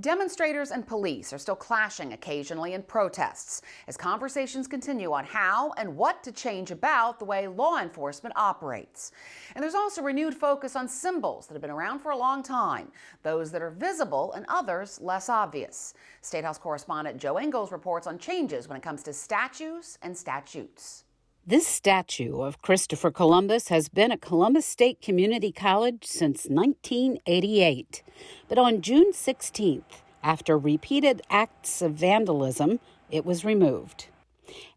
Demonstrators and police are still clashing occasionally in protests as conversations continue on how and what to change about the way law enforcement operates. And there's also renewed focus on symbols that have been around for a long time, those that are visible and others less obvious. Statehouse correspondent Jo Ingles reports on changes when it comes to statues and statutes. This statue of Christopher Columbus has been at Columbus State Community College since 1988. But on June 16th, after repeated acts of vandalism, it was removed.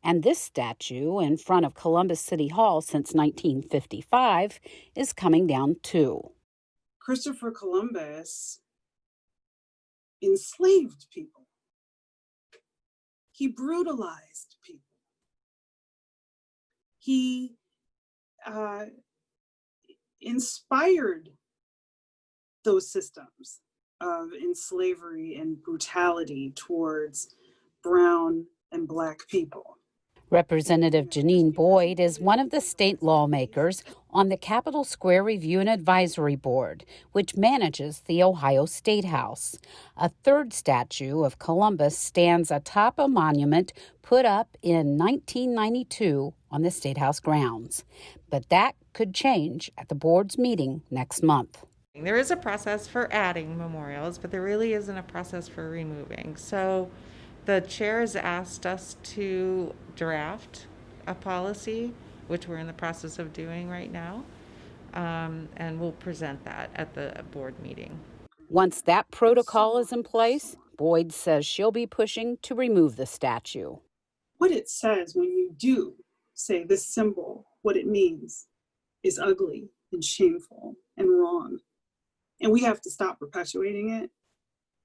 And this statue in front of Columbus City Hall since 1955 is coming down too. Christopher Columbus enslaved people. He brutalized people. He inspired those systems of slavery and brutality towards brown and Black people. Representative Janine Boyd is one of the state lawmakers on the Capitol Square Review and Advisory Board, which manages the Ohio Statehouse. A third statue of Columbus stands atop a monument put up in 1992 on the Statehouse grounds. But that could change at the board's meeting next month. There is a process for adding memorials, but there really isn't a process for removing. So the chair has asked us to draft a policy, which we're in the process of doing right now, and we'll present that at the board meeting. Once that protocol is in place, Boyd says she'll be pushing to remove the statue. What it says when you do say this symbol, what it means is ugly and shameful and wrong. And we have to stop perpetuating it.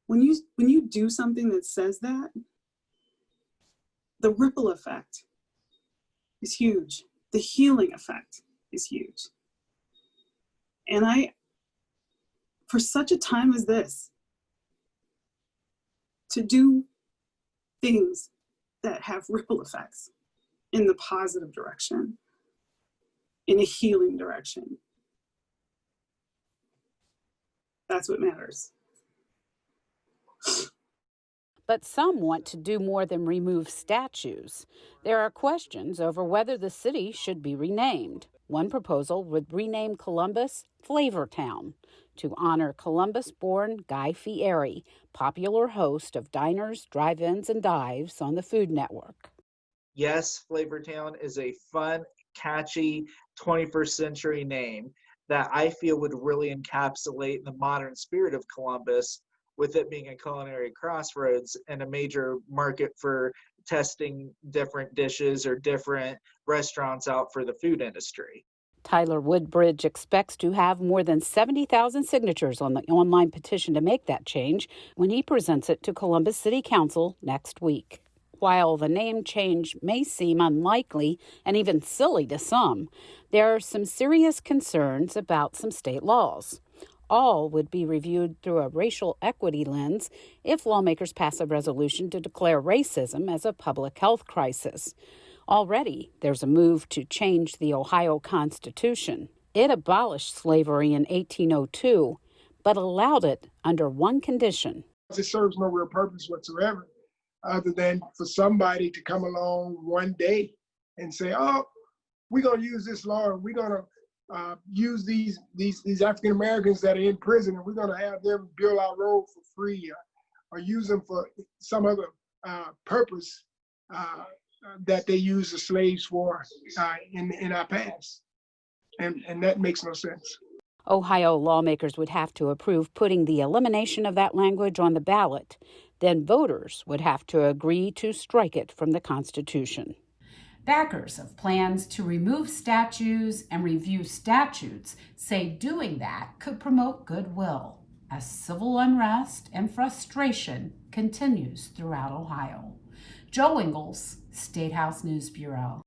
When you do something that says that, the ripple effect is huge. The healing effect is huge. And for such a time as this, to do things that have ripple effects in the positive direction, in a healing direction, that's what matters. But some want to do more than remove statues. There are questions over whether the city should be renamed. One proposal would rename Columbus Flavortown to honor Columbus-born Guy Fieri, popular host of diners, drive-ins, and dives on the Food Network. Yes, Flavortown is a fun, catchy 21st century name that I feel would really encapsulate the modern spirit of Columbus, with it being a culinary crossroads and a major market for testing different dishes or different restaurants out for the food industry. Tyler Woodbridge expects to have more than 70,000 signatures on the online petition to make that change when he presents it to Columbus City Council next week. While the name change may seem unlikely and even silly to some, there are some serious concerns about some state laws. All would be reviewed through a racial equity lens if lawmakers pass a resolution to declare racism as a public health crisis. Already, there's a move to change the Ohio Constitution. It abolished slavery in 1802, but allowed it under one condition. It serves no real purpose whatsoever, other than for somebody to come along one day and say, oh, we're going to use this law, and we're going to use these African Americans that are in prison, and we're going to have them build our road for free, or use them for some other purpose that they used the slaves for in our past. And that makes no sense. Ohio lawmakers would have to approve putting the elimination of that language on the ballot. Then voters would have to agree to strike it from the Constitution. Backers of plans to remove statues and review statutes say doing that could promote goodwill as civil unrest and frustration continues throughout Ohio. Jo Ingles, Statehouse News Bureau.